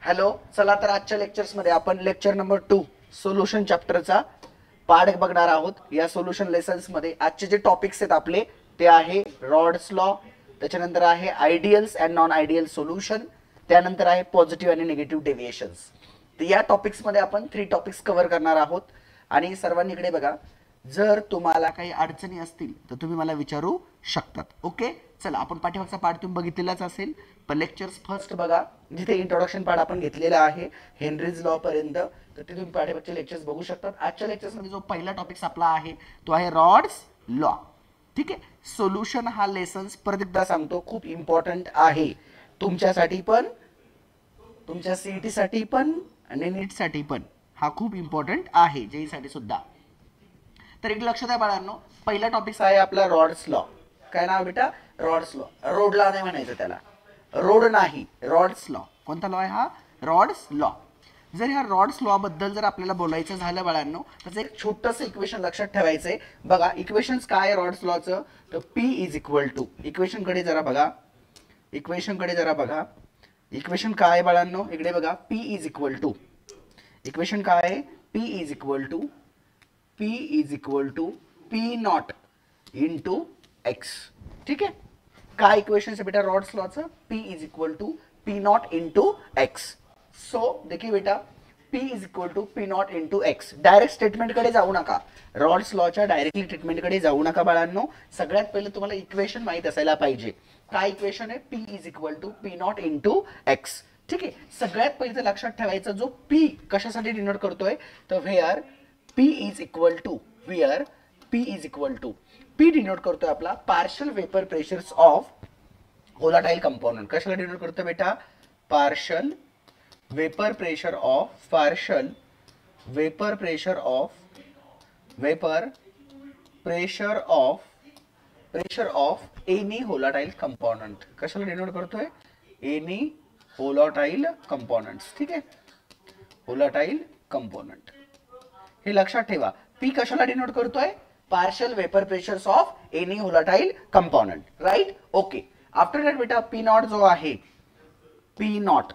Hello, चला तर आजच्या लेक्चर्स मध्ये आपण लेक्चर नंबर 2 सोल्युशन चॅप्टरचा पार्ट बघणार आहोत. या सोल्युशन लेसन्स मध्ये आजचे जे टॉपिक्स आहेत आपले ते आहे रॉड्स लॉ, त्याच्यानंतर आहे ideals and non ideal solution, त्यानंतर आहे पॉझिटिव्ह आणि निगेटिव्ह डेव्हिएशन्स. तर या टॉपिक्स मध्ये आपण 3 टॉपिक्स कव्हर करणार आहोत. आणि सर्वांनी इकडे बघा, जर तुम्हाला काही अडचणी असतील तर तुम्ही मला विचारू शकतात. ओके, चला आपण पाठीमागचा पार्ट तुम्ही बघितलेलाच असेल, पण लेक्चर्स फर्स्ट बघा जिथे इंट्रोडक्शन पार्ट आपण घेतलेला आहे हेनरीज लॉ पर्यंत, तर ते तुम्ही पाठीमागचे लेक्चर्स बघू शकतात. आजच्या लेक्चर्स मध्ये जो पहिला टॉपिक आपला आहे तो आहे रॉड्स लॉ. ठीक आहे, सोल्युशन हा लेसन्स परत एकदा सांगतो खूप इम्पॉर्टंट आहे तुमच्यासाठी पण, तुमच्या सीईटी साठी पण आणि नीट साठी पण. हा खूप इम्पॉर्टंट आहे जेई साठी सुद्धा. तर एक लक्षात आहे बाळांनो, पहिला टॉपिक आहे आपला रॉड्स लॉ. काय नाव बेटा? Rods law. रोड लॉ नाही म्हणायचं त्याला, रोड नाही, रॉड्स लॉ. कोणता लॉ आहे हा? Raoult's law. जर ह्या रॉड्स लॉ बद्दल जर आपल्याला बोलायचं झालं बाळांनो, त्याचं एक छोटंसं इक्वेशन लक्षात ठेवायचंय. बघा इक्वेशन्स काय आहे रॉड्स लॉचं, तर P is equal to, equation कडे जरा बघा, इक्वेशन कडे जरा बघा. इक्वेशन काय आहे बाळांनो, इकडे बघा. P is equal to, equation काय आहे? P is equal to, P is equal to P not into x. ठीक आहे, काय इक्वेशन है बेटा रॉड्स लॉचं? P is equal to P not into x. So देखिए बेटा, P is equal to P not into x. Direct statement कडे जाऊ नका, रॉड्स लॉच्या डायरेक्टली स्टेटमेंट कडे जाऊ नका बाळांनो. सगळ्यात पहिले तुम्हाला इक्वेशन माहित असायला पाहिजे. काय इक्वेशन आहे? P is equal to P not into x. ठीक आहे, सगळ्यात पहिले लक्षात ठेवायचं, जो P कशासाठी डिनोट करतोय, तर where P is equal to, where P is equal to, P denote करतोय आपला partial vapour pressures of volatile component. कशाला डिनोट करतोय बेटा? Partial vapour pressure of, partial vapour pressure of, vapour pressure of any volatile component. कशाला denote करतोय? Any volatile components. ठीक आहे, व्होलाटाइल component हे लक्षात ठेवा. P कशाला डिनोट करतोय? Partial vapour pressures of any volatile component. Right, okay. After that बेटा P नॉट जो आहे, P नॉट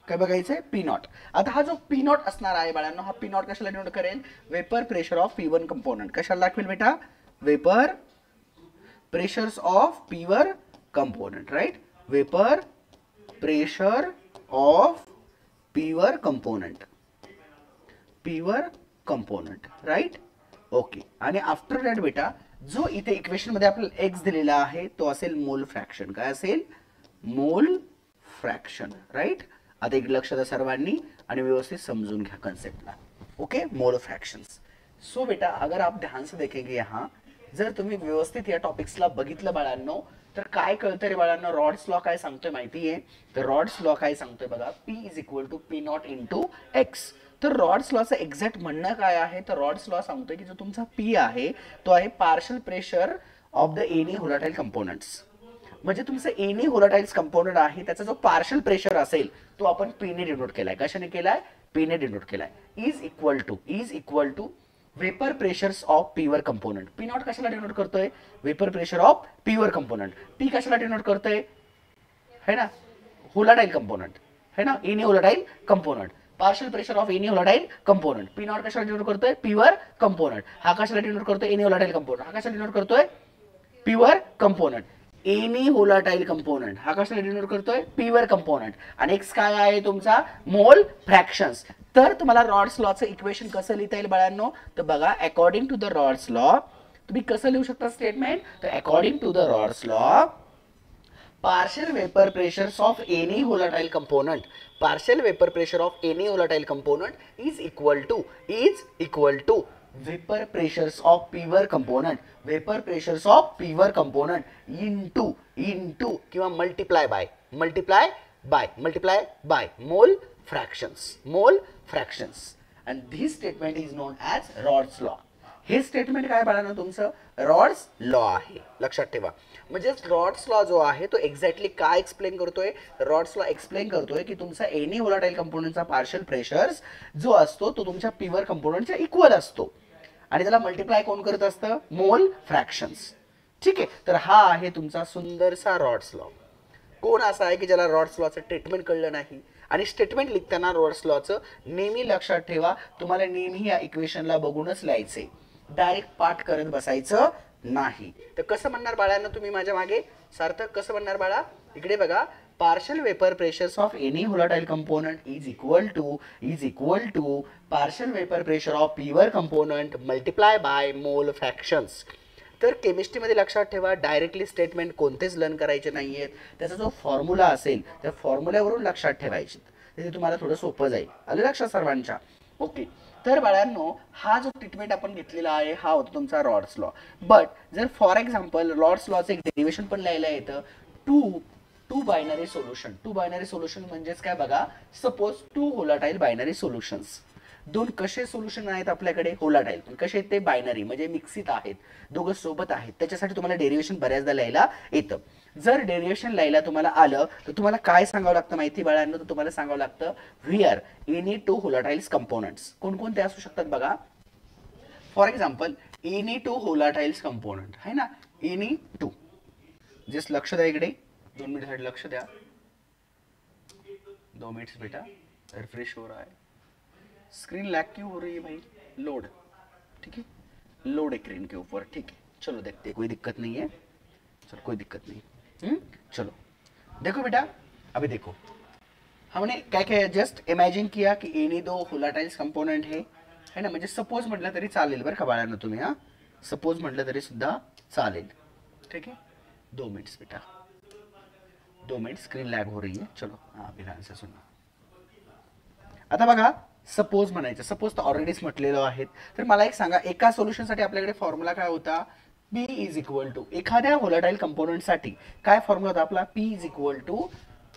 काय बघायचंय? P not. आता हा जो P नॉट असणार आहे बाळांनो, हा P नॉट कशाला डिनोट करेल? Vapour pressure of P1 component. कशाला दाखवेल बेटा? Vapour pressures of P1 component. Right, vapour pressure of P1 component, P1 component. Right, okay. आणि आफ्टर दॅट बेटा जो इथे इक्वेशन मध्ये आपल्याला एक्स दिलेला आहे तो असेल मोल फ्रॅक्शन. काय असेल? मोल फ्रॅक्शन. राइट, आता एक लक्षात द्या सर्वांनी आणि व्यवस्थित समजून घ्या कन्सेप्टला. ओके, मोल फ्रॅक्शंस. सो बेटा अगर आप ध्यान से देखेंगे यहाँ, जर तुम्ही व्यवस्थित या टॉपिक्सला बघितलं बाळांनो, तर काय कळतं रे बाळांनो, रॉड्स लॉ काय सांगतोय माहितीये? तर रॉड्स लॉ काय सांगतोय बघा, P is equal to P not into x. तर रॉड्स लॉचं एक्झॅक्ट म्हणणं काय आहे? तर रॉड्स लॉ सांगतोय की जो तुमचा P आहे तो आहे partial pressure of the any volatile components. म्हणजे तुमचं एनी व्होलाटाइल्स कंपोनेंट आहे त्याचा जो पार्शियल प्रेशर असेल तो आपण P ने डिनोट केलाय. कशाने केलाय? P ने डिनोट केलाय. Is equal to vapour pressures of P1 component. P not कशाला डिनोट करतोय? Vapour pressure of P1 component. P कशाला डिनोट करतोय? है ना, व्होलाटाइल कंपोनेंट, है ना, any volatile component. Partial pressure of any volatile component. P not कशाला denote करतोय? P1 component. हा कशाला डिनोट करतोय? Any volatile component. हा कशाला डिनोट करतोय? P1 component. Any volatile component हा कशाला डिनोट करतोय? P1 component. आणि एक्स काय आहे तुमचा? मोल फ्रॅक्शन्स. तर तुम्हाला रॉड्स लॉचं इक्वेशन कसं लिहिता येईल बाळांनो, तर बघा according to the Raoult's law तुम्ही कसं लिहू शकता स्टेटमेंट? तर according to the Raoult's law partial vapor pressures of any volatile component, partial vapor pressure of any volatile component is equal to vapor pressures of P1 component, vapor pressures of P1 component into किंवा multiply by mole fractions, and this statement is known as Rod's law. हे statement काय बाळांनो तुमचं? Rods law आहे. लक्षात ठेवा. म्हणजे rods law जो आहे तो एक्झॅक्टली काय एक्सप्लेन करतोय? रॉड्स लॉ एक्सप्लेन करतोय की तुमचा एनी व्होलाटाइल कंपोनेंटचा पार्शियल प्रेशर्स जो असतो तो तुमच्या P1 कंपोनेंटच्या इक्वल असतो आणि त्याला मल्टिप्लाय कोण करत असतं? मोल फ्रॅक्शन्स. ठीक आहे, तर हा आहे तुमचा सुंदरसा रॉड्स लॉ. कोण असा आहे की ज्याला रॉड्स लॉचं ट्रीटमेंट कळलं नाही? आणि स्टेटमेंट लिखताना रॉड्स लॉचं नेहमी लक्षात ठेवा, तुम्हाला नेहमी या इक्वेशनला बघूनच लिहायचे, डायरेक्ट पाठ करत बसायचं नाही. तर कसं म्हणणार बाळांना तुम्ही माझ्या मागे? सार्थक कसं म्हणणार बाळा? इकडे बघा, partial vapor pressures of any volatile component is equal to partial vapor pressure of pure component multiply by mole fractions. तर केमिस्ट्रीमध्ये लक्षात ठेवा, डायरेक्टली स्टेटमेंट कोणतेच लर्न करायचे नाहीयेत. त्याचा जो फॉर्म्युला असेल त्या फॉर्म्युल्यावरून लक्षात ठेवायचे, ते तुम्हाला थोडं सोपं जाईल. आलं लक्षात सर्वांच्या? ओके. तर बाळांनो, हा जो ट्रीटमेंट आपण घेतलेला आहे हा होता तुमचा रॉड्स लॉ. बट जर फॉर एक्झाम्पल रॉड्स लॉचं एक डेरिव्हेशन पण लिहायला येतं, two binary solution. Two binary solution म्हणजेच काय बघा, suppose two volatile binary solutions. दोन कसे सोल्युशन आहेत आपल्याकडे? व्होलाटाईल. पण कसे ते? बायनरी, म्हणजे मिक्सित आहेत, दोघं सोबत आहेत. त्याच्यासाठी तुम्हाला डेरिव्हेशन बऱ्याचदा लिहायला येतं. जर डेरिव्हेशन लिहायला तुम्हाला आलं तर तुम्हाला काय सांगावं लागतं माहिती बाळांनो? तर तुम्हाला सांगावं लागतं where any two volatiles components. कोणकोणते असू शकतात बघा? For example any two volatiles component आहे ना, एनी टू. जस्ट लक्ष द्या इकडे, 2 मिनट लक्ष द्या. 2 मिनट्स बेटा, रिफ्रेश हो रहा है. स्क्रीन लैग क्यों हो रही है भाई? लोड, ठीक है, लोड है स्क्रीन के ऊपर. ठीक है, चलो देखते हैं, कोई दिक्कत नहीं है. चलो कोई दिक्कत नहीं. चलो देखो बेटा, अभी देखो हमने क्या क्या जस्ट इमेजिन किया की एनी दो व्होलाटाइल्स कंपोनेंट है ना. म्हणजे सपोज म्हटलं तरी चालेल बरं का बाळांनो तुम्ही. हा, सपोज म्हटलं तरी सुद्धा चालेल. ठीक है, 2 मिनट्स बेटा, 2 मिनट, स्क्रीन लैग हो रही है. चलो हाँ, ध्यान से सुनो. आता बघा, सपोज म्हणायचं. सपोज तर ऑलरेडीच म्हटलेलं आहेत. तर मला एक सांगा, एका सोल्युशनसाठी आपल्याकडे फॉर्म्युला काय होता? P इज इक्वल टू, एखाद्या व्होलाटाईल कंपोनंटसाठी काय फॉर्म्युला होता आपला? P is equal to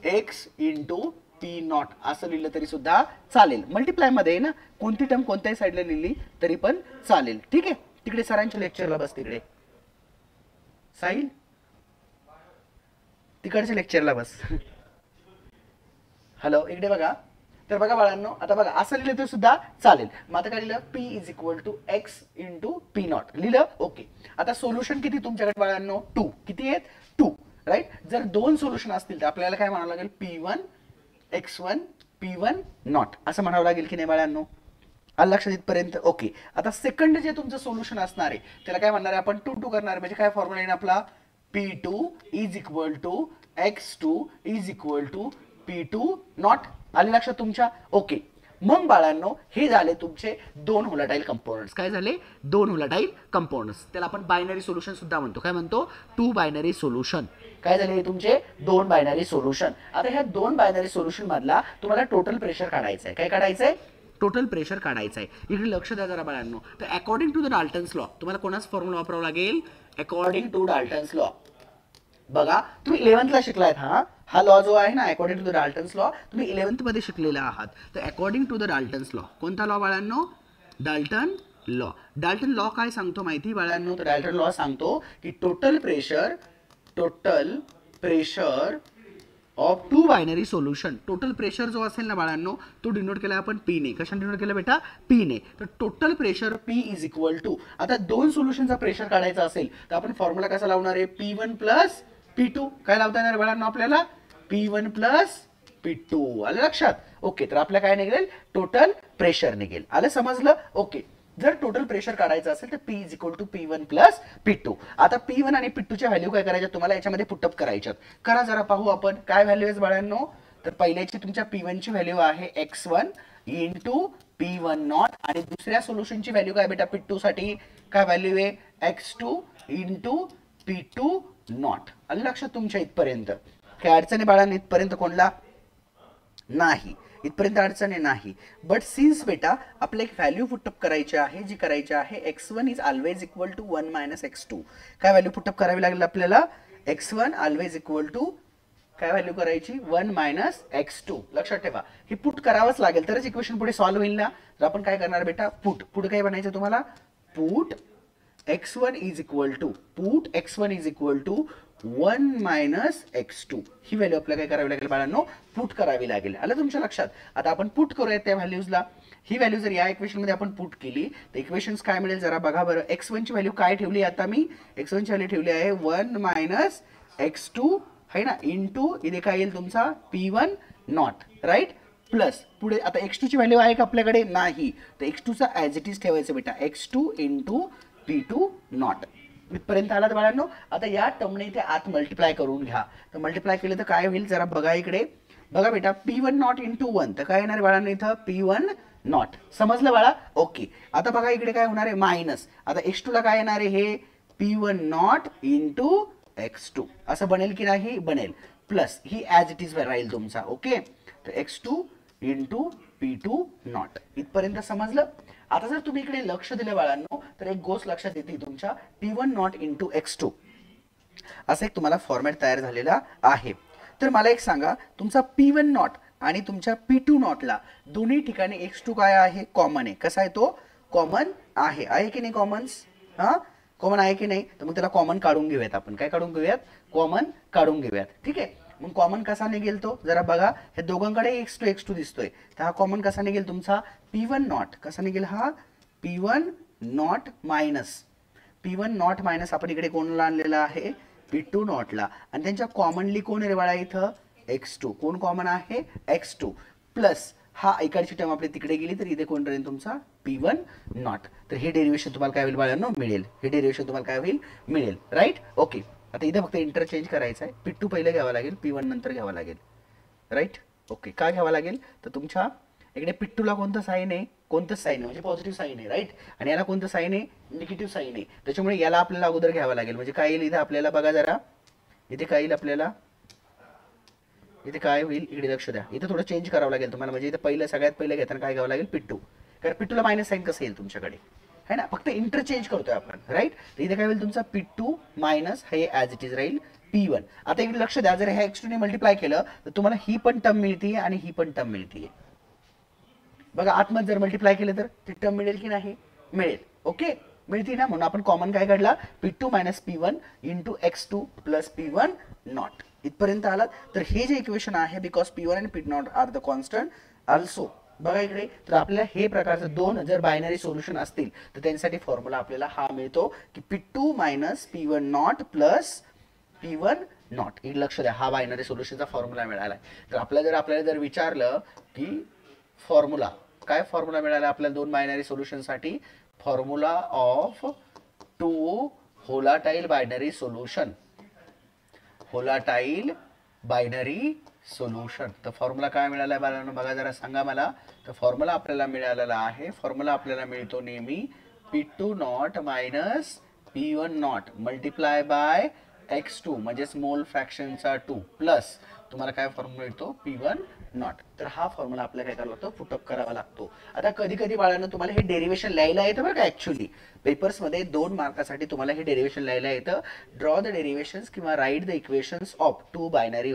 x into P naught. असं लिहिलं तरी सुद्धा चालेल. मल्टिप्लाय मध्ये आहे ना, कोणती टर्म कोणत्याही साईडला लिहिली तरी पण चालेल. ठीक आहे, तिकडे सरांच्या लेक्चरला बस. तिकडे साहिल, तिकडच्या लेक्चरला बस. हॅलो, इकडे बघा. तर बघा बाळांनो, आता बघा असं लिहिलं तर सुद्धा चालेल. मग आता काय लिहिलं? P is equal to x into P naught लिहिलं. ओके. आता सोल्युशन किती तुमच्याकडे बाळांनो? 2. किती आहेत? 2, राईट. जर 2 सोल्युशन असतील तर आपल्याला काय म्हणावं लागेल? P1 x1 P1 नॉट असं म्हणावं लागेल की नाही बाळांनो? आलं लक्षात इथपर्यंत? ओके. आता सेकंड जे तुमचं सोल्युशन असणार आहे त्याला काय म्हणणार आहे आपण? 2 करणार आहे. म्हणजे काय फॉर्म्युला येईल आपला? P2 is equal to x2 is equal to P2 naught. आले लक्षात तुमच्या? ओके. मग बाळांनो, हे झाले तुमचे 2 व्होलाटाईल कंपोनंट्स. काय झाले? 2 व्होलाटाईल कंपोनंट्स. त्याला आपण बायनरी सोल्युशन सुद्धा म्हणतो. काय म्हणतो? 2 बायनरी सोल्युशन. काय झाले तुमचे? 2 बायनरी सोल्युशन. आता ह्या 2 बायनरी सोल्युशन मधला तुम्हाला टोटल प्रेशर काढायचं आहे. काय काढायचं आहे? टोटल प्रेशर काढायचं आहे. इकडे लक्ष द्या जरा बाळांनो. तर according to the Dalton's law तुम्हाला कोणाच फॉर्म्युला वापरावा लागेल? According to Dalton's law. बघा, तुम्ही 11th ला शिकलायत. हा लॉ जो आहे ना, according to the Dalton's law, तुम्ही 11th मध्ये शिकलेला आहात. तर according to the Dalton's law, कोणता लॉ बाळांनो? Dalton law. डाल्टन लॉ काय सांगतो माहिती बाळांनो? तर डाल्टन लॉ सांगतो की total pressure of 2 binary solution. Total pressure जो असेल ना बाळांनो, तो डिनोट केला आपण P ने. कशाने डिनोट केला बेटा? P ने. तर total pressure P is equal to, आता 2 सोल्युशनचा प्रेशर काढायचा असेल तर आपण फॉर्म्युला कसा लावणार आहे? P1 plus P2. काय लावता येणार बाळांनो आपल्याला? P1 plus P2. आलं लक्षात? ओके. तर आपल्याला काय निघेल? टोटल प्रेशर निघेल. आलं समजलं? ओके. जर टोटल प्रेशर काढायचं असेल तर P is equal to P1 plus P2. आता P1 आणि P2च्या व्हॅल्यू काय करायच्या तुम्हाला याच्यामध्ये पुटअप करायच्यात. करा जरा, पाहू आपण काय व्हॅल्यू आहे बाळांनो. तर पहिल्याची तुमच्या P1 ची व्हॅल्यू आहे x1 इंटू P1 नॉट आणि दुसऱ्या सोल्युशनची व्हॅल्यू काय बेटा? P2 साठी काय व्हॅल्यू आहे? x2 into P2 not. आलं लक्षात तुमच्या इथपर्यंत? काय अडचण आहे बाळांनो इथपर्यंत? कोणला नाही, इथपर्यंत अडचण नाही. बट सिन्स बेटा आपल्याला एक व्हॅल्यू पुटअप करायची आहे, जी करायची आहे x1 is always equal to 1 minus x2. काय व्हॅल्यू पुटअप करावी लागेल आपल्याला? x1 ऑलवेज इक्वल टू काय व्हॅल्यू करायची? 1 मायनस x2. लक्षात ठेवा, हे पुट करावंच लागेल तरच इक्वेशन पुढे सॉल्व्ह होईल ना. तर आपण काय करणार बेटा? पुढे काय बनायचं तुम्हाला? Put x1 is equal to 1 minus x2. ही व्हॅल्यू आपल्याला काय करावी लागेल बाळांनो? पुट करावी लागेल. आलं तुमच्या लक्षात? आता आपण पुट करूया त्या व्हॅल्यूजला. ही व्हॅल्यू जर या इक्वेशन मध्ये आपण पुट केली तर इक्वेशन्स काय मिळेल जरा बघा बरं. x1 ची व्हॅल्यू काय ठेवली? आता मी x1 ची व्हॅल्यू ठेवली आहे 1 मायनस x2 है ना, इंटू इथे काय येईल तुमचा P1 नॉट, राईट, प्लस पुढे आता x2 ची व्हॅल्यू आहे का आपल्याकडे, नाही, तर x2 चा ॲज इट इज ठेवायचं बेटा, x2 इंटू P2 नॉट. इथपर्यंत आलात बाळांनो. आता या टर्मने इथे आत मल्टिप्लाय करून घ्या. तर मल्टिप्लाय केलं तर काय होईल जरा बघा इकडे, बघा बेटा, P1 नॉट इंटू 1, तर काय येणार बाळांनो इथं P1 नॉट. समजलं बाळा, ओके. आता बघा इकडे काय होणार आहे मायनस, आता x2 ला काय येणार आहे हे P1 नॉट इंटू x2 असं बनेल की नाही, बनेल, plus he as it is राहील तुमचा, ओके. तर x2 इंटू P2 नॉट. इथपर्यंत समजलं. आता जर तुम्ही इकडे लक्ष दिलं बाळांनो तर एक गोष्ट लक्षात येते तुमच्या, P1 नॉट इंटू x2 असं एक तुम्हाला फॉर्मॅट तयार झालेला आहे. तर मला एक सांगा, तुमचा P1 नॉट आणि तुमच्या P2 नॉटला दोन्ही ठिकाणी x2 काय आहे, कॉमन आहे. कसा आहे तो, कॉमन आहे की नाही कॉमन्स, हा कॉमन आहे की नाही. तर मग त्याला कॉमन काढून घेऊयात आपण, काय काढून घेऊयात, कॉमन काढून घेऊयात, ठीक आहे. मग कॉमन कसा निघेल तो जरा बघा, हे दोघांकडे x2 दिसतोय, तर हा कॉमन कसा निघेल तुमचा P1 नॉट, कसा निघेल हा P1 नॉट मायनस आपण इकडे कोणाला आणलेला आहे, P2 नॉटला, आणि त्यांच्या कॉमनली कोण आहे बाळा इथं, x2, कोण कॉमन आहे, x2, प्लस हा इकडची टर्म आपली तिकडे गेली तर इथे कोण राहील तुमचा P1 नॉट. तर हे डेरिवेशन तुम्हाला काय होईल बाळांनो, मिळेल, हे डेरिवेशन तुम्हाला काय होईल, मिळेल, राईट, ओके. आता इथे फक्त इंटरचेंज करायचं आहे, P2 पहिले घ्यावा लागेल, P1 नंतर घ्यावा लागेल, राईट, ओके. काय घ्यावा लागेल, तर तुमच्या इकडे P2 ला कोणतं साईन आहे, कोणतंच साईन आहे म्हणजे पॉझिटिव्ह साईन आहे, राईट, आणि याला कोणतं साईन आहे, निगेटिव्ह साईन आहे. त्याच्यामुळे याला आपल्याला अगोदर घ्यावं लागेल. म्हणजे काय येईल इथे आपल्याला, बघा जरा इथे काय येईल आपल्याला, इथे काय होईल इकडे लक्ष द्या, इथे थोडं चेंज करावं लागेल तुम्हाला. म्हणजे इथे पहिलं सगळ्यात पहिलं घेताना काय घ्यावं लागेल, P2, कारण P2 ला मायनस साईन कसं येईल तुमच्याकडे, है ना, फक्त इंटरचेंज करतोय आपण, राईट. तर इथे काय होईल तुमचा P2 मायनस हे ॲज इट इज राहील P1. आता इकडे लक्ष द्या, जर ह्या x2 ने मल्टिप्लाय केलं तर तुम्हाला ही पण टर्म मिळते आणि ही पण टर्म मिळते. बघा आतमध्ये जर मल्टिप्लाय केलं तर ती टर्म मिळेल की नाही, मिळेल, ओके, मिळते ना. म्हणून आपण कॉमन काय काढला, P2 minus P1 into x2 plus P1 not. इथपर्यंत आलात. तर हे जे इक्वेशन आहे, बिकॉज P1 आणि P naught are the constant also, बघा इकडे, तर आपल्याला हे प्रकारचं दोन जर बायनरी सोल्युशन असतील तर त्यांच्यासाठी फॉर्म्युला आपल्याला हा मिळतो की P2 minus P1 not plus P1 not. इकडे लक्ष द्या, हा बायनरी सोल्युशनचा फॉर्म्युला मिळाला. तर आपल्याला जर विचारलं की फॉर्म्युला काय, फॉर्म्युला मिळाला आपल्याला दोन बायनरी सोल्युशन साठी, formula of two volatile binary solution, volatile binary solution. तर फॉर्म्युला काय मिळाला आहे बाळांनो, बघा जरा सांगा मला. तर फॉर्म्युला आपल्याला मिळालेला आहे, फॉर्म्युला आपल्याला मिळतो नेहमी P2 not minus P1 not multiply by x2 म्हणजे स्मॉल फ्रॅक्शनचा 2 प्लस तुम्हाला काय फॉर्म्युला मिळतो P1 नॉट. तर हा फॉर्म्युला आपल्याला काय करावा लागतो, पुटअप करावा लागतो. आता कधी कधी बाळांनो तुम्हाला हे डेरिवेशन लिहायला येतं बरं का, ऍक्च्युली पेपर्स मध्ये 2 मार्कासाठी तुम्हाला हे डेरिवेशन लिहायला येतं. ड्रॉ द डेरिवेशन्स किंवा write the equations of two binary,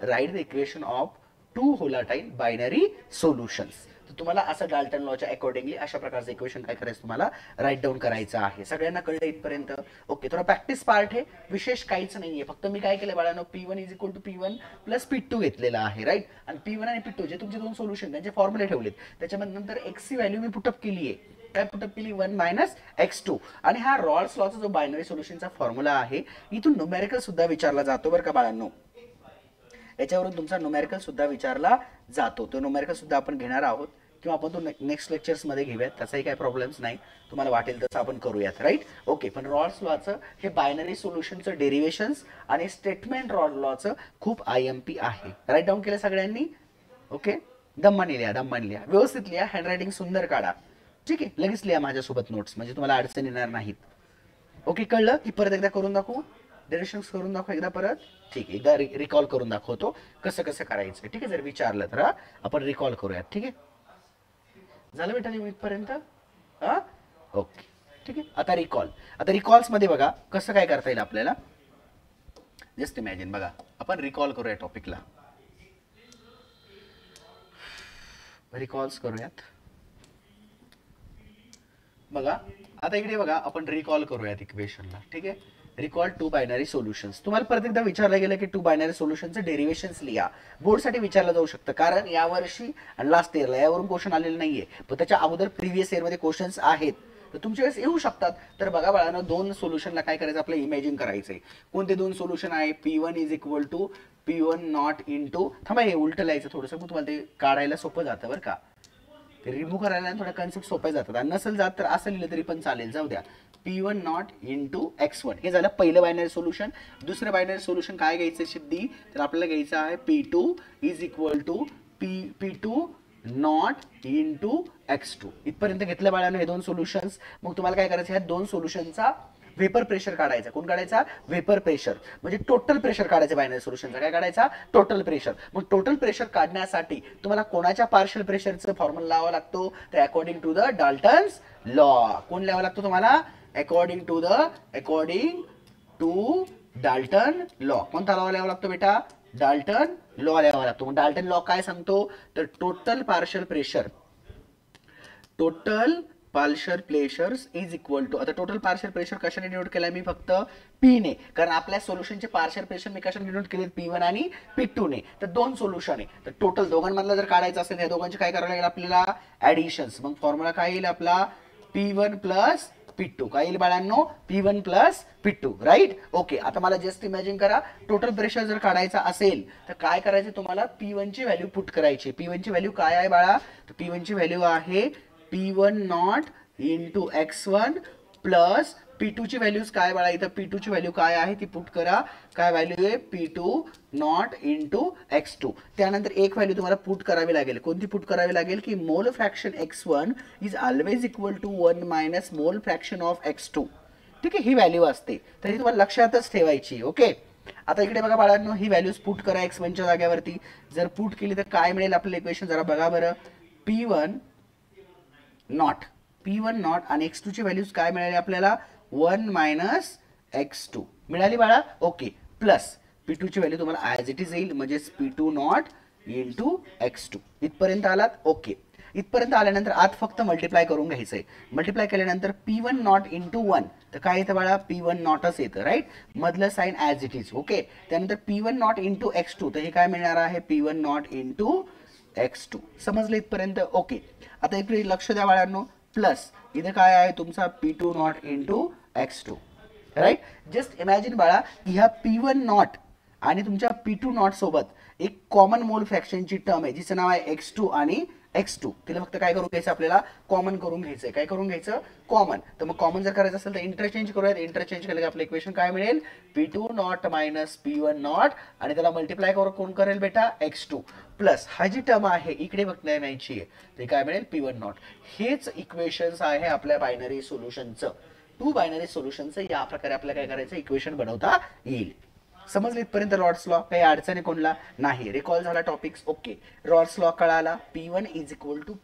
write the equation of two volatile binary solutions. तर तुम्हाला असं डाल्टन लॉच्या अकॉर्डिंगली अशा प्रकारचं इक्वेशन काय करायचं, तुम्हाला राईट डाऊन करायचं आहे. सगळ्यांना कळलं इथपर्यंत, ओके. थोडा प्रॅक्टिस पार्ट आहे, विशेष काहीच नाहीये. फक्त मी काय केलं बाळांनो, P1 is equal to P1 plus P2 घेतलेला आहे, राईट. आणि P1 आणि P2 जे तुमचे दोन सोल्युशन त्यांचे फॉर्म्युले ठेवलेत, त्याच्यामध्ये नंतर x ची व्हॅल्यू मी पुटअप केली आहे. काय पुटअप केली, 1 मायनस x2. आणि हा रॉल्स लॉचा जो बायनरी सोल्युशनचा फॉर्म्युला आहे, इथून न्यूमेरिकल सुद्धा विचारला जातो बरं का बाळांनो. याच्यावरून तुमचा न्यूमेरिकल सुद्धा विचारला जातो. तो न्यूमेरिकल सुद्धा आपण घेणार आहोत किंवा आपण तो नेक्स्ट लेक्चर्स मध्ये घेऊयात, त्याचाही काही प्रॉब्लेम्स नाही. तुम्हाला वाटेल तसं आपण करूयात, राईट, ओके. पण रॉल्स लॉचं हे बायनरी सोल्युशनचं डेरिवेशन्स आणि स्टेटमेंट रॉल्स लॉचं खूप IMP आहे. राईट डाऊन केलं सगळ्यांनी, ओके. दम्मानी लिहा, व्यवस्थित लिहा, हँडरायटिंग सुंदर काढा, ठीक आहे. लगेच लिहा माझ्यासोबत नोट्स, म्हणजे तुम्हाला अडचण येणार नाहीत. ओके, कळलं की परत एकदा करून दाखवू, डेरिवेशन्स करून दाखव एकदा परत, ठीक आहे. एकदा रिकॉल करून दाखवतो कसं कसं करायचं, ठीक आहे. जर विचारलं तर आपण रिकॉल करूयात, ठीक आहे. झालं बेटा इथपर्यंत, हा, ओके, ठीक आहे. आता रिकॉल्स मध्ये बघा कसं काय करता येईल आपल्याला. जस्ट इमॅजिन, बघा आपण रिकॉल करूया टॉपिकला, रिकॉल्स करूयात. बघा आता इकडे बघा आपण रिकॉल करूयात इक्वेशनला, ठीक आहे. Recall two binary solutions. तुम्हाला परत एकदा विचारलं गेलं की टू बायनरी सोल्युशनचं डेरिवेशन्स लिहा. बोर्डसाठी विचारलं जाऊ शकतं, कारण यावर्षी आणि लास्ट इयरला यावरून क्वेश्चन आलेले नाहीये, पण त्याच्या अगोदर प्रिव्हियस इयरमध्ये क्वेश्चन्स आहेत. तर तुमच्या वेळेस येऊ शकतात. तर बघा बाळांनो, दोन सोल्युशनला काय करायचं, आपल्याला इमॅजिन करायचंय. कोणते दोन सोल्युशन आहे, P1 is equal to P1 naught into, थांबा हे उलट लिहायचं थोडंसं, मग तुम्हाला ते काढायला सोपं जातं बरं का, रिमूव्ह करायला थोडा कन्सेप्ट सोपे जातात. आणि नसेल जात तर असं लिहिलं तरी पण चालेल, जाऊ द्या. P1 नॉट इंटू x1 हे झालं पहिलं बायनरी सोल्युशन. दुसरं बायनरी सोल्युशन काय घ्यायचं सिद्धी, तर आपल्याला घ्यायचं आहे P2 is equal to P2 naught into x2. इथपर्यंत घेतलं बाळांनो हे दोन सोल्युशन्स. मग तुम्हाला काय करायचं, ह्या दोन सोल्युशनचा वेपर प्रेशर काढायचा. कोण काढायचा, वेपर प्रेशर, म्हणजे टोटल प्रेशर काढायचं बायनरी सोल्युशनचा. काय काढायचा, टोटल प्रेशर. मग टोटल प्रेशर काढण्यासाठी तुम्हाला कोणाच्या पार्शियल प्रेशरचं फॉर्म्युला लावावा लागतो, तर according to the Dalton's law. कोण लावावा लागतो तुम्हाला, अकॉर्डिंग टू डाल्टन लॉ. कोणता लॉ लावावा लागतो बेटा, डाल्टन लॉ लावावा लागतो. मग डाल्टन लॉ काय सांगतो, तर total partial pressure is equal to, आता टोटल पार्शियल प्रेशर कशाने डिनोट केलाय मी, फक्त P ने, कारण आपल्या सोल्युशनचे पार्शियल प्रेशर मी कशाने डिनोट केले, P1 आणि P2 ने. तर दोन सोल्युशन आहे, तर टोटल दोघांमधला जर काढायचं असेल, या दोघांचे काय करावं लागेल आपल्याला, ऍडिशन्स. मग फॉर्म्युला काय येईल आपला, P1 प्लस P2. काय येईल बाळांनो, P1 plus P2, right. Okay, आता मला जस्ट इमॅजिन करा, टोटल प्रेशर जर काढायचा असेल तर काय करायचं तुम्हाला, P1 ची व्हॅल्यू पुट करायची. P1 ची व्हॅल्यू काय आहे बाळा, तर P1 ची व्हॅल्यू आहे P1 naught into x1 plus P2 ची व्हॅल्यूज काय बाळा, इथं P2 ची व्हॅल्यू काय आहे ती पुट करा. काय व्हॅल्यू आहे, P2 नॉट इंटू x2. त्यानंतर एक व्हॅल्यू तुम्हाला पुट करावी लागेल. कोणती पुट करावी लागेल, की mole fraction x1 is always equal to 1 minus mole fraction of x2. ठीक आहे, ही व्हॅल्यू असते, तर ही तुम्हाला लक्षातच ठेवायची. ओके, आता इकडे बघा बाळांनो, ही व्हॅल्यूज पुट करा x1 च्या जागेवरती. जर पुट केली तर काय मिळेल आपल्याला इक्वेशन, जरा बघा बरं. P1 नॉट आणि x2 ची व्हॅल्यूज काय मिळाली आपल्याला, 1 मायनस x2 मिळाली बाळा. ओके, प्लस P2 ची व्हॅल्यू तुम्हाला ऍज इट इज येईल, म्हणजे P2 नॉट इंटू x2. इथपर्यंत आलात. ओके, इथपर्यंत आल्यानंतर आत फक्त मल्टिप्लाय करून घ्यायचंय. मल्टिप्लाय केल्यानंतर P1 नॉट इंटू 1, तर काय येतं बाळा, P1 नॉटच येतं, राईट. मधलं sign as it is. Okay, त्यानंतर P1 नॉट इंटू x2, तर हे काय मिळणार आहे, P1 नॉट इंटू x2. समजलं इथपर्यंत. ओके, आता इकडे लक्ष द्या बाळांनो, प्लस इथे काय आहे तुमचा P2 naught into x2, right. Just imagine बाळा, की ह्या P1 नॉट आणि तुमच्या P2 नॉट सोबत एक कॉमन मोल फ्रॅक्शनची टर्म आहे, जिचं नाव आहे x2 आणि x2. तिला फक्त काय करून घ्यायचं, आपल्याला कॉमन करून घ्यायचंय. काय करून घ्यायचं, कॉमन. तर मग कॉमन जर करायचं असेल तर इंटरचेंज करूयात. इंटरचेंज केलं की आपलं इक्वेशन काय मिळेल, P2 not minus P1 not, आणि त्याला मल्टिप्लाय करून कोण करेल बेटा, x2 प्लस हा जी टर्म आहे इकडे बघता येण्याची आहे, ते काय मिळेल, P1 नॉट. हेच इक्वेशन्स आहे आपल्या बायनरी सोल्युशनचं. टू बायनरी सोल्युशनचं या प्रकारे आपल्याला काय करायचं, इक्वेशन बनवता येईल. समजलं इथपर्यंत रॉड्स लॉ, काही अडचणी कोणला नाही, रिकॉल झाला टॉपिक्स. ओके, रॉड्स लॉ कळाला. P1 is equal to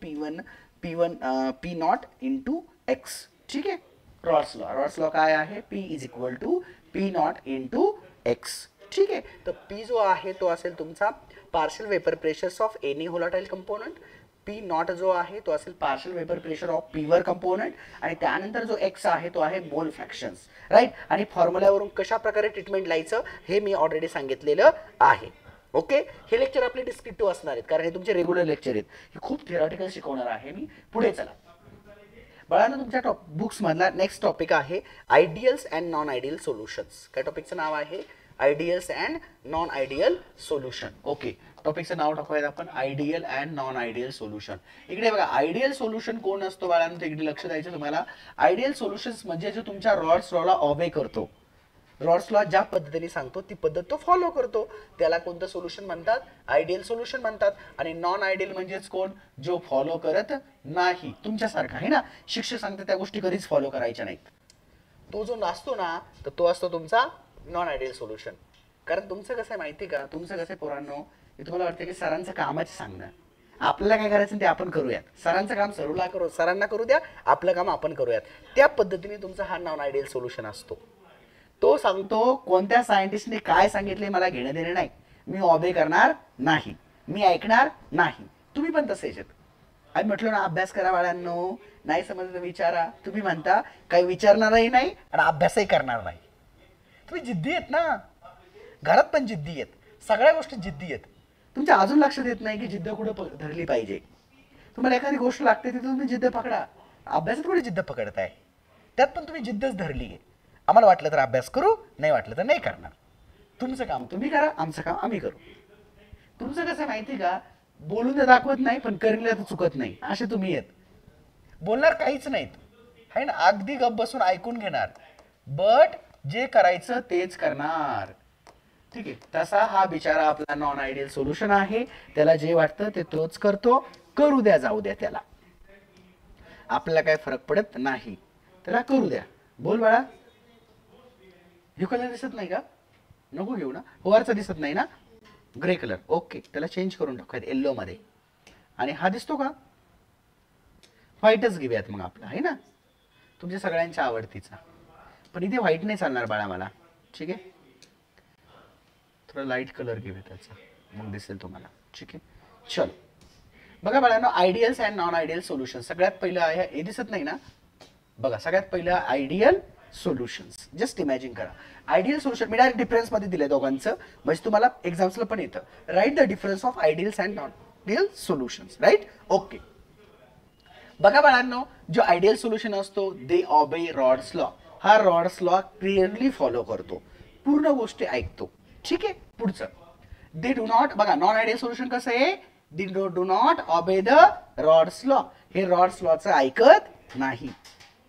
P not into x. ठीक आहे, रॉड्स लॉ काय आहे, P is equal to P not into x. ठीक आहे, तर P जो आहे तो असेल तुमचा partial vapour pressures of any volatile component. P not जो आहे तो असेल पार्शियल वेपर प्रेशर ऑफ पीवर कंपोनंट, आणि त्यानंतर जो x आहे तो आहे मोल फ्रॅक्शन्स, राईट. आणि फॉर्म्युल्यावरून कशा प्रकारे ट्रीटमेंट लायचं हे मी ऑलरेडी सांगितलेलं आहे. ओके, हे लेक्चर आपले डिस्क्रिप्टिव्ह असणार आहेत, कारण हे तुमचे रेग्युलर लेक्चर आहेत. हे खूप थिअरॉटिकल शिकवणार आहे मी. पुढे चला बाळांनो, तुमच्या बुक्स मधला नेक्स्ट टॉपिक आहे ideals and non ideal solutions. काय टॉपिकचं नाव आहे, ideals and non ideal solution. Okay, टॉपिकचं नाव टाकूयात आपण, ideal and non ideal solution. इकडे बघा, आयडियल सोल्युशन कोण असतो बाळांनो, इकडे लक्ष द्यायचं तुम्हाला. आयडियल सोल्युशन्स म्हणजे जो तुमच्या रॉड्स लॉला ऑबे करतो. रॉड्स लॉ ज्या पद्धतीने सांगतो ती पद्धत तो फॉलो करतो, त्याला कोणतं सोल्युशन म्हणतात, आयडियल सोल्युशन म्हणतात. आणि नॉन आयडियल म्हणजेच कोण, जो फॉलो करत नाही. तुमच्यासारखा आहे ना, शिक्षक सांगते त्या गोष्टी कधीच फॉलो करायच्या नाहीत. तो जो नसतो ना, तर तो असतो तुमचा नॉन आयडियल सोल्युशन. कारण तुमचं कसं आहे माहिती का, तुमचं कसं आहे पोरांनो, हे तुम्हाला वाटतं की सरांचं कामच सांगणं, आपल्याला काय करायचं ते आपण करूयात. सरांचं काम सरांना करू द्या, आपलं काम आपण करूयात. त्या पद्धतीने तुमचा हा नॉन आयडियल सोल्युशन असतो. तो सांगतो कोणत्या सायंटिस्टने काय सांगितले मला घेणं देणं नाही, मी ऑबे करणार नाही, मी ऐकणार नाही. तुम्ही पण तसेच आहेत. आम्ही म्हटलं ना अभ्यास करा बाळांनो, नाही समजलं विचारा. तुम्ही म्हणता काही विचारणारही नाही आणि अभ्यासही करणार नाही. तुम्ही जिद्दी आहेत ना, घरात पण जिद्दी आहेत, सगळ्या गोष्टी जिद्दी आहेत. तुमच्या अजून लक्षात येत नाही की जिद्द कुठं धरली पाहिजे. तुम्हाला एखादी गोष्ट लागते तिथे तुम्ही जिद्द पकडा, अभ्यासात थोडी जिद्द पकडताय, त्यात पण तुम्ही जिद्दच धरली आहे. आम्हाला वाटलं तर अभ्यास करू, नाही वाटलं तर नाही करणार. तुमचं काम तुम्ही करा, आमचं काम आम्ही करू. तुमचं कसं माहिती का, बोलून तर दाखवत नाही पण करीला तर चुकत नाही, असे तुम्ही आहेत. बोलणार काहीच नाहीत आहे ना, अगदी गप बसून ऐकून घेणार, बट जे करायचं तेच करणार. ठीक आहे, तसा हा बिचारा आपला नॉन आयडियल सोल्युशन आहे. त्याला जे वाटतं ते तोच करतो, करू द्या, जाऊ द्या, त्याला आपल्याला काय फरक पडत नाही, त्याला करू द्या. बोल बाळा, हे कलर दिसत नाही का, नको घेऊ ना, वरचा दिसत नाही ना, ग्रे कलर, ओके, त्याला चेंज करून टाकूयात येल्लो मध्ये. आणि हा दिसतो का, व्हाईटच घेऊयात मग आपला, आहे ना, तुमच्या सगळ्यांच्या आवडतीचा. पण इथे व्हाईट नाही चालणार बाळा मला, ठीक आहे, थोडा लाईट कलर घेऊया त्याचा, मग दिसेल तुम्हाला. ठीक आहे, चल बघा बाळांनो, ideals and non ideal solution. सगळ्यात पहिलं आहे, हे दिसत नाही ना, बघा सगळ्यात पहिलं आयडियल सोल्युशन्स. जस्ट इमॅजिन करा, आयडियल सोल्युशन मी डायरेक्ट डिफरन्स मध्ये दिले दोघांचं, म्हणजे तुम्हाला एक्झाम्सला पण येतं. Right the difference of ideals and non ideal solutions. Right, okay. बघा बाळांनो, जो आयडियल सोल्युशन असतो दे ऑबे रॉड्स लॉ. हा रॉड्स लॉ क्लिअरली फॉलो करतो, पूर्ण गोष्टी ऐकतो. ठीक आहे, पुढचं दे डू नॉट. बघा नॉन आयडियल सोल्युशन कसं आहे, they do not obey the Raoult's law. हे रॉड्स लॉचं ऐकत नाही,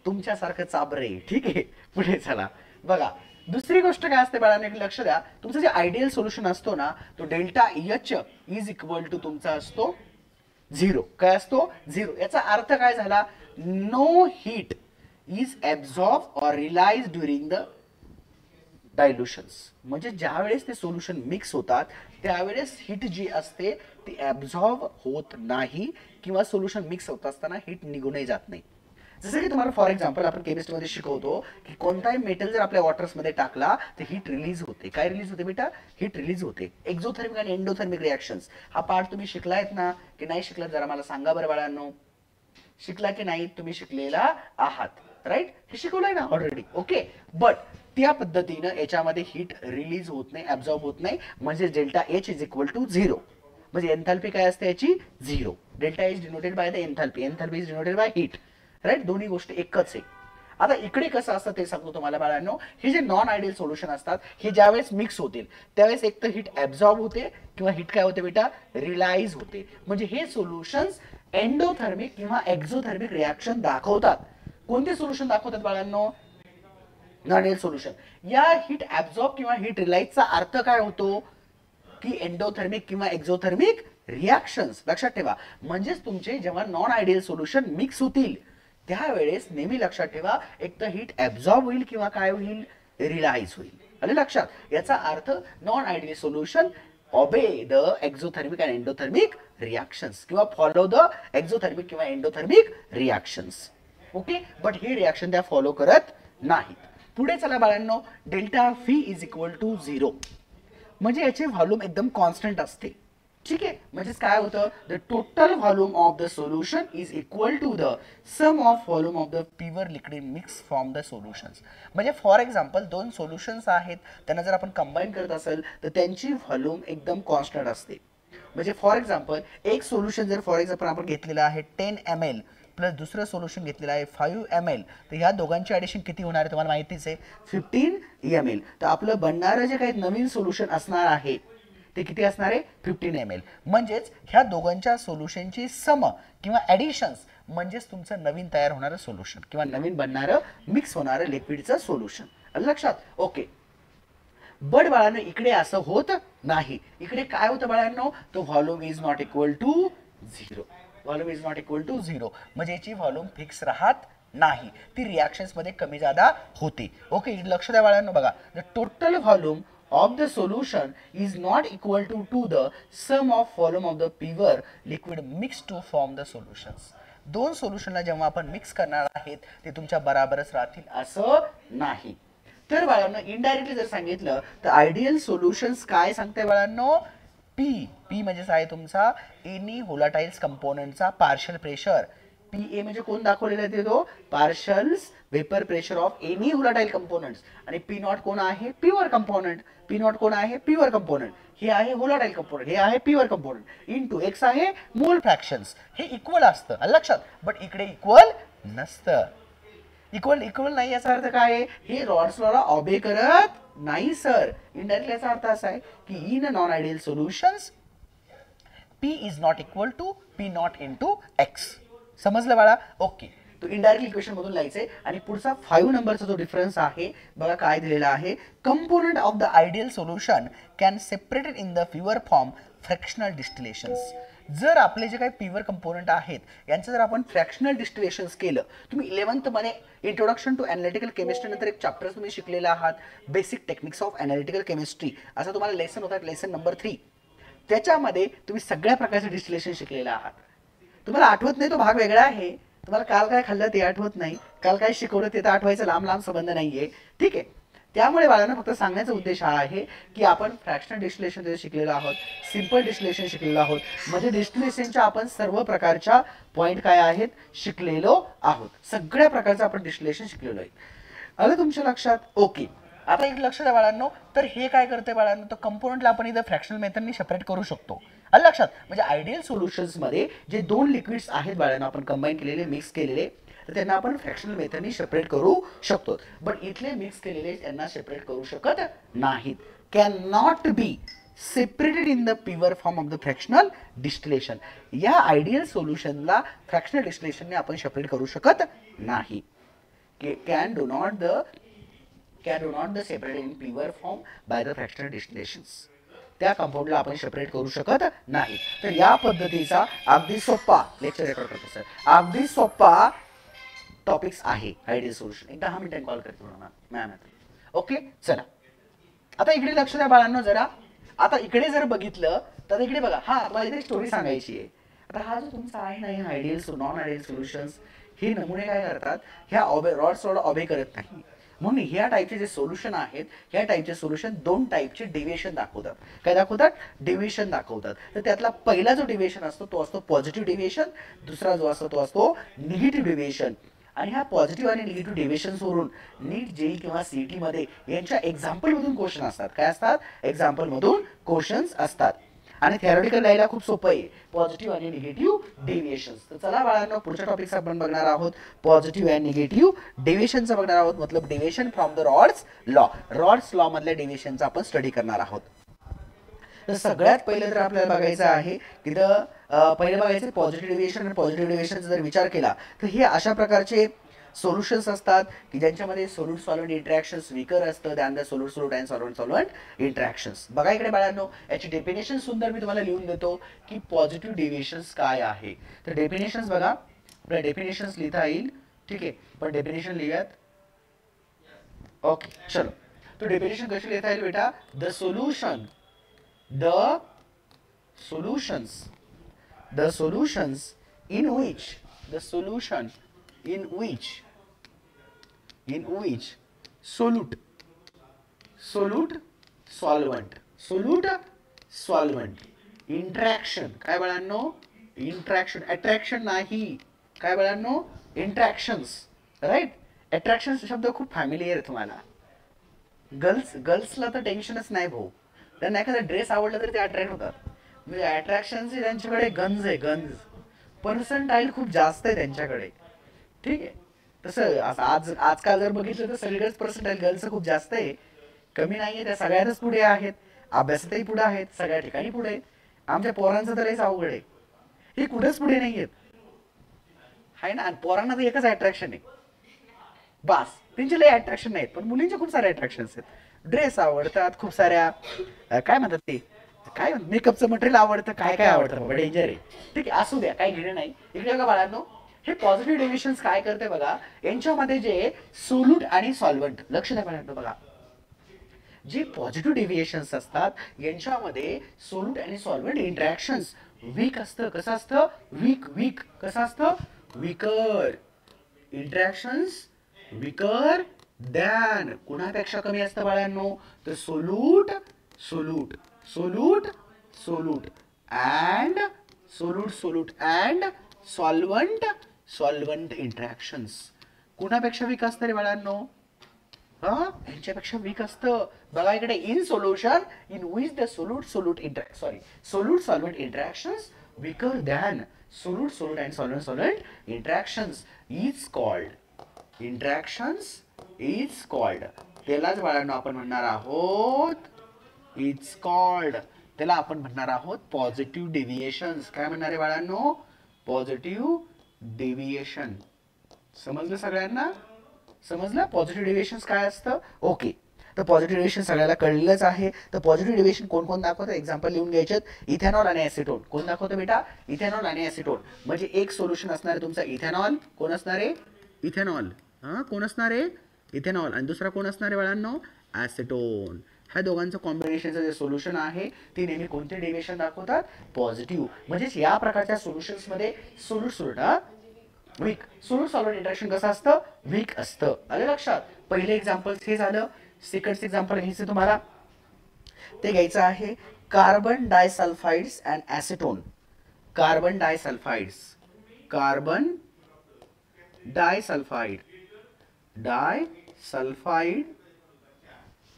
तुमच्यासारखं चाबरे. ठीक आहे, पुढे चला. बघा दुसरी गोष्ट काय असते बाळांनो, एक लक्ष द्या, तुमचं जे आयडियल सोल्युशन असतो ना, तो delta H is equal to तुमचा असतो 0. काय असतो, 0. याचा अर्थ काय झाला, no heat is absorb or release during the dilutions. म्हणजे ज्या वेळेस ते सोल्युशन मिक्स होतात त्यावेळेस हीट जी असते ती ॲब्झॉर्ब होत नाही, किंवा सोल्युशन मिक्स होत असताना हीट निघूनही जात नाही. जसं की तुम्हाला फॉर एक्झाम्पल आपण केमिस्ट्रीमध्ये शिकवतो की कोणताही मेटल जर आपल्या वॉटर्समध्ये टाकला तर हीट रिलीज होते. काय रिलीज होते बेटा, हीट रिलीज होते. एक्झोथर्मिक आणि एंडोथर्मिक रिॲक्शन्स. हा पार्ट तुम्ही शिकलायत ना की नाही शिकलात, जरा मला सांगा बरं बाळांनो, शिकला की नाही, तुम्ही शिकलेला आहात. राईट, हे शिकवलंय ना ऑलरेडी, ओके. बट त्या पद्धतीनं याच्यामध्ये हीट रिलीज होत नाही, ऍब्झॉर्ब होत नाही, म्हणजे delta H is equal to 0. म्हणजे एन्थॅल्पी काय असते याची, 0. Delta H denoted by the enthalpy, enthalpy is denoted by heat. Right, दोन्ही गोष्टी एकच आहे. आता इकडे कसं असतं ते सांगतो तुम्हाला बाळांनो. हे जे नॉन आयडियल सोल्युशन असतात हे ज्यावेळेस मिक्स होतील त्यावेळेस एक तर हीट ऍब्झॉर्ब होते किंवा हीट काय होते बेटा, रिलाइज होते. म्हणजे हे सोल्युशन्स एंडोथर्मिक किंवा एक्झोथर्मिक रिॲक्शन दाखवतात. कोणते सोल्युशन दाखवतात बाळांनो, नॉन आयडियल सोल्युशन. या हीट ऍब्झॉर्ब किंवा हीट रिलाइजचा अर्थ काय होतो की एंडोथर्मिक किंवा एक्झोथर्मिक रिॲक्शन्स. लक्षात ठेवा, म्हणजेच तुमचे जेव्हा नॉन आयडियल सोल्युशन मिक्स होतील त्यावेळेस नेहमी लक्षात ठेवा एक तर हीट ऍब्झॉर्ब होईल किंवा काय होईल, रिलाइज होईल. आले लक्षात. याचा अर्थ non ideal solution obey the exothermic and endothermic reactions किंवा follow the exothermic किंवा endothermic reactions. ओके, बट हे रिॲक्शन त्या फॉलो करत नाहीत. पुढे चला बाळांनो, delta V is equal to 0. म्हणजे याचे व्हॉल्यूम एकदम कॉन्स्टंट असते. ठीक आहे, म्हणजे काय होतं, the total volume of the solution is equal to the sum of volume of the pure liquid mix from the solutions. म्हणजे फॉर एक्झाम्पल दोन सोल्युशन्स आहेत, त्यांना जर आपण कंबाईन करत असेल तर त्यांची व्हॉल्यूम एकदम कॉन्स्टंट असते. म्हणजे फॉर एक्झाम्पल एक सोल्युशन जर फॉर एक्झाम्पल आपण घेतलेलं आहे 10 ml प्लस दुसरं सोल्युशन घेतलेलं आहे 5 ml, तर ह्या दोघांची ॲडिशन किती होणार आहे तुम्हाला माहितीच आहे, 15 ml. तर आपलं बनणारं जे काही नवीन सोल्युशन असणार आहे ते किती असणार आहे, 15 ml. म्हणजेच ह्या दोघांच्या सोल्युशनची सम किंवा ॲडिशन्स म्हणजेच तुमचं नवीन तयार होणारं सोल्युशन किंवा नवीन बनणारं मिक्स होणारं लिक्विडचं सोल्युशन. लक्षात, ओके. बट बाळांनो इकडे असं होत नाही. इकडे काय होतं बाळांनो, तो volume is not equal to 0. Volume is not equal to 0 म्हणजे याची व्हॉल्यूम फिक्स राहत नाही, ती रिॲक्शन्स मध्ये कमी जादा होते. ओके, लक्ष द्या बाळांनो. बघा, the total volume of the solution is not equal to the sum of volume of the pure liquid mixed to form the solutions. दोन सोल्युशनला जेव्हा आपण मिक्स करणार आहेत ते तुमच्या बराबरच राहतील असं नाही. तर बाळांनो इनडायरेक्टली जर सांगितलं तर आयडियल सोल्युशन्स काय सांगते बाळांनो, पी. पी म्हणजे काय तुमचा एनी व्होलाटाइल्स कंपोनेंटचा पार्शियल प्रेशर. पीए म्हणजे कोण दाखवलेला आहे तो, partials vapour pressure of any volatile components. आणि पी नॉट कोण आहे, प्युअर कंपोनेंट. पी नॉट कोण आहे, प्युअर कंपोनेंट. हे आहे व्होलाटाइल कंपोनेंट, हे आहे प्युअर कंपोनेंट. इनटू एक्स आहे मोल फ्रॅक्शन्स. हे इक्वल असतं लक्षात, बट इकडे इक्वल नसतं. इक्वल इक्वल नाही याचा अर्थ काय आहे, हे रॉड्स लॉला ऑबे करत नाही सर. इनडायरेक्टली याचा अर्थ असा आहे की in non ideal solutions P is not equal to P not into X. समजलं बाळा? ओके. तो इनडायरेक्ट इक्वेशन मधून लिहायचंय. आणि पुढचा 5 नंबरचा जो डिफरन्स आहे बघा काय दिलेला आहे, component of the ideal solution can separated in the pure form fractional distillations. जर आपले जे काही प्युअर कंपोनंट आहेत यांचं जर आपण फ्रॅक्शनल डिस्टिलेशन्स केलं, तुम्ही 11th मध्ये इंट्रोडक्शन टू एनालिटिकल केमिस्ट्री नंतर एक चॅप्टर तुम्ही शिकलेला आहात, basic techniques of analytical chemistry असा तुम्हाला लेसन होता, लेसन नंबर 3. त्याच्यामध्ये तुम्ही सगळ्या प्रकारचे डिस्टिलेशन शिकलेला आहात. तुम्हाला आठवत नाही तो भाग वेगळा आहे. तुम्हाला काल काय खाल्लं ते आठवत नाही, काल काय शिकवलं ते तर आठवायचं लांब लांब संबंध नाहीये. ठीक आहे. त्यामुळे बाळांना फक्त सांगण्याचा उद्देश हा आहे की आपण फ्रॅक्शनल डिस्टिलेशन ते शिकलेलो आहोत, सिंपल डिस्टिलेशन शिकलेलो आहोत. म्हणजे डिस्टिलेशनच्या आपण सर्व प्रकारच्या पॉईंट काय आहेत शिकलेलो आहोत. सगळ्या प्रकारचं आपण डिस्टिलेशन शिकलेलो आहे. आलं तुमच्या लक्षात? ओके. आता एक लक्ष द्या बाळांनो, तर हे काय करते बाळांनो, तर कंपोनंटला आपण इथं फ्रॅक्शनल मेथडनी सेपरेट करू शकतो. आलं लक्षात? म्हणजे आयडियल सोल्युशन्स मध्ये जे 2 लिक्विड्स आहेत बाळांनो आपण कंबाईन केलेले, मिक्स केलेले, तर त्यांना आपण फ्रॅक्शनल मेथडनी सेपरेट करू शकतो. बट इथले मिक्स केलेले त्यांना सेपरेट करू शकत नाहीत. Can not be separated in the pure form of the fractional distillation. या आयडियल सोल्युशनला फ्रॅक्शनल डिस्टिलेशनने आपण सेपरेट करू शकत नाही. Can do not the separate in pure form by the fractional distillations. त्या कंपाऊंडला आपण सेपरेट करू शकत नाही. तर या पद्धतीचा अगदी सोपा लेक्चर रेकॉर्ड करतो सर, अगदी सोपा टॉपिक्स आहे आयडियल सोल्युशन. एक 10 मिनिटांनी कॉल करतो मॅम. ओके चला. आता इकडे लक्ष द्या बाळांनो जरा. आता इकडे जर बघितलं तर इकडे बघा, हा मला इथे स्टोरी सांगायची आहे. आता हा जो तुमचा आहे ना आयडियल नॉन आयडियल सोल्युशन्स, हे नमुने काय करतात, ह्या रॉड्स ऑबे करत नाही. म्हणून ह्या टाईपचे जे सोल्युशन आहेत, ह्या टाईपचे सोल्युशन 2 टाईपचे डेव्हिएशन दाखवतात. काय दाखवतात? डेव्हिएशन दाखवतात. तर त्यातला पहिला जो डेव्हिएशन असतो तो असतो पॉझिटिव्ह डेव्हिएशन, दुसरा जो असतो तो असतो निगेटिव्ह डेव्हिएशन. आणि ह्या पॉझिटिव्ह आणि निगेटिव्ह डेव्हिएशन्स वरून नीट जेई किंवा सीईटी मध्ये यांच्या एक्झाम्पल मधून क्वेश्चन असतात. काय असतात? एक्झाम्पल मधून क्वेश्चन्स असतात. आणि थेरॉटिकल लिहायला खूप सोपं आहे, पॉझिटिव्ह आणि निगेटिव्ह डेव्हिएशन्स. तर चला बाळांनो, पुढच्या टॉपिक्स आपण बघणार आहोत पॉझिटिव्ह आणि निगेटिव्ह डेव्हिएशनचं बघणार आहोत. मतलब deviation from the Raoult's law. Rods law मधल्या डेव्हिएशनचा आपण स्टडी करणार आहोत. तर सगळ्यात पहिले तर आपल्याला बघायचं आहे तिथं पहिले बघायचं पॉझिटिव्ह डेव्हिएशन. आणि पॉझिटिव्ह डेव्हिएशनचा जर विचार केला तर हे अशा प्रकारचे सोल्युशन्स असतात की ज्यांच्यामध्ये सोल्यूट सॉल्व्हेंट इंटरॅक्शन्स वीकर असतं than the solute solute and solvent solvent interactions. बघा इकडे बाळांनो, याची डेफिनेशन सुंदर मी तुम्हाला लिहून देतो की पॉझिटिव्ह डेव्हिएशन्स काय आहे. तर डेफिनेशन्स बघा, आपल्या डेफिनेशन्स लिहिता येईल. ठीक आहे, पण डेफिनेशन लिहूयात. ओके चलो. तो डेफिनेशन कशी लिहिता येईल बेटा? The solutions in which solute solvent interaction. काय बाळांनो? इंट्रॅक्शन, अट्रॅक्शन नाही. काय बाळांनो? इंट्रॅक्शन्स. राईट. अट्रॅक्शन्स शब्द खूप फॅमिलियर आहे तुम्हाला. गर्ल्सला तर टेन्शनच नाही भाऊ. त्यांना एखादा ड्रेस आवडला तरी ते अट्रॅक्ट होतात. म्हणजे अट्रॅक्शनचे त्यांच्याकडे गंज आहे, गंज. पर्संटाईल खूप जास्त आहे त्यांच्याकडे. ठीक आहे. तसं आजकाल जर बघितलं तर सगळीकडेच पर्संटाईल गर्ल्सचं खूप जास्त आहे, कमी नाहीये. त्या सगळ्यातच पुढे आहेत, अभ्यासातही पुढे आहेत, सगळ्या ठिकाणी पुढे आहेत. आमच्या पोरांचं तर लयच अवघड आहे, हे कुठेच पुढे नाहीयेत. आहे ना. पोरांना तर एकच अट्रॅक्शन आहे बास, त्यांचे लय अट्रॅक्शन नाहीत. पण मुलींचे खूप सारे अट्रॅक्शन्स आहेत. ड्रेस आवडतात, खूप साऱ्या काय म्हणतात ते, काय मेकअपचं मटेरियल आवडतं, काय काय आवडतं बाबा, डेंजर आहे. ठीक आहे, असू द्या, काही घेणं नाही. इकडे बघा बाळांनो, हे पॉझिटिव्ह डेव्हिएशन्स काय करते बघा, यांच्यामध्ये जे सोल्यूट आणि सॉल्व्हंट, लक्ष द्या बाळांनो. बघा, जे पॉझिटिव्ह डेव्हिएशन्स असतात यांच्यामध्ये सोल्यूट आणि सॉल्व्हंट इंटरॅक्शन्स वीक असतं. कसं असतं? वीक. कसं असतं? वीकर. इंटरॅक्शन्स वीकर दॅन, कुणापेक्षा कमी असतं बाळांनो? तर सोल्यूट अँड सॉल्व्हंट इंटरॅक्शन्स कुणापेक्षा वीक असतं रे बाळांनो? यांच्यापेक्षा वीक असतं. बघा इकडे, in solution in which the solute solvent interactions weaker than solute solute and solvent solvent interactions is called interactions is called त्यालाच बाळांनो आपण म्हणणार आहोत इट्स कॉल्ड त्याला आपण म्हणणार आहोत पॉझिटिव्ह डेव्हिएशन्स काय म्हणणार आहे बाळांनो पॉझिटिव्ह डेव्हिएशन समजलं सगळ्यांना समजलं पॉझिटिव्ह डेव्हिएशन्स काय असतं ओके तर पॉझिटिव्ह डेव्हिएशन सगळ्याला कळलेलंच आहे तर पॉझिटिव्ह डेव्हिएशन कोण कोण दाखवतं एक्झाम्पल लिहून घ्यायचं इथेनॉल आणि ॲसिटोन कोण दाखवतं बेटा इथेनॉल आणि ॲसिटोन म्हणजे एक सोल्युशन असणार आहे तुमचा इथेनॉल कोण असणार आहे इथेनॉल कोण असणार आहे इथेनॉल आणि दुसरा कोण असणार आहे बाळांनो ॲसिटोन ह्या दोघांचं कॉम्बिनेशनचं जे सोल्युशन आहे ते नेहमी कोणते डेव्हिएशन दाखवतात पॉझिटिव्ह म्हणजेच या प्रकारच्या सोल्युशन्समध्ये solute weak solute solvent interaction कसं असतं वीक असतं आलं लक्षात पहिले एक्झाम्पल हे झालं सेकंड एक्झाम्पल घ्यायचं तुम्हाला ते घ्यायचं आहे carbon disulphides and acetone carbon disulphide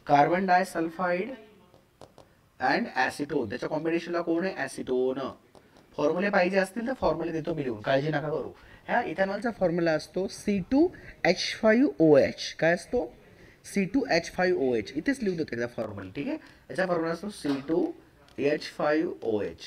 carbon disulphide and acetone त्याच्या कॉम्बिनेशनला कोण आहे ॲसिटोन फॉर्म्युले पाहिजे असतील तर फॉर्म्युले देतो मी लिहून काळजी नका करू ह्या इथेनॉलचा फॉर्म्युला असतो C2H5OH काय असतो C2H5OH इथेच लिहून देतो एकदा फॉर्म्युला ठीक आहे याचा फॉर्म्युला असतो C2H5OH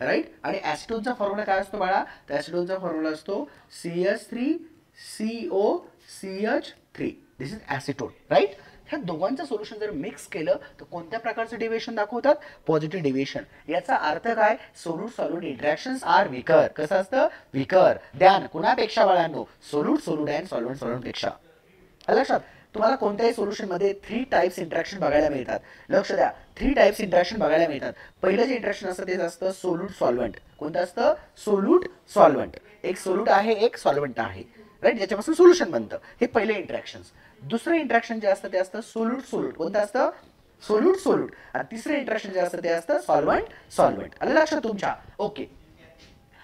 राईट आणि ॲसिटोनचा फॉर्म्युला काय असतो बाळा तर ॲसिटोनचा फॉर्म्युला असतो CH3COCH3 this is acetone right ह्या दोघांचं सोल्युशन जर मिक्स केलं तर कोणत्या प्रकारचं डेव्हिएशन दाखवतात पॉझिटिव्ह डेव्हिएशन याचा अर्थ काय सोल्यूट सॉल्व्हेंट इंटरॅक्शन्स आर विकर कसं असतं विकर ध्यान कुणापेक्षा बाळांनो solute solute and solvent solvent पेक्षा लक्षात तुम्हाला कोणत्याही सोल्युशन मध्ये 3 टाइप्स इंटरॅक्शन बघायला मिळतात लक्ष द्या 3 टाइप्स इंटरॅक्शन बघायला मिळतात पहिलं जे इंटरॅक्शन असतं ते असतं सोल्यूट सॉल्व्हेंट कोणतं असतं सोल्यूट सॉल्व्हेंट एक सोल्यूट आहे एक सॉल्व्हेंट आहे राईट ज्याच्यापासून सोल्युशन बनतं हे पहिले इंटरॅक्शन्स दुसरं इंटरॅक्शन जे असतं ते असतं सोल्यूट सोल्यूट कोणतं असतं सोल्यूट सोल्यूट आणि तिसरं इंटरॅक्शन जे असतं ते असतं सॉल्व्हेंट सॉल्व्हेंट आलं लक्षात तुमच्या ओके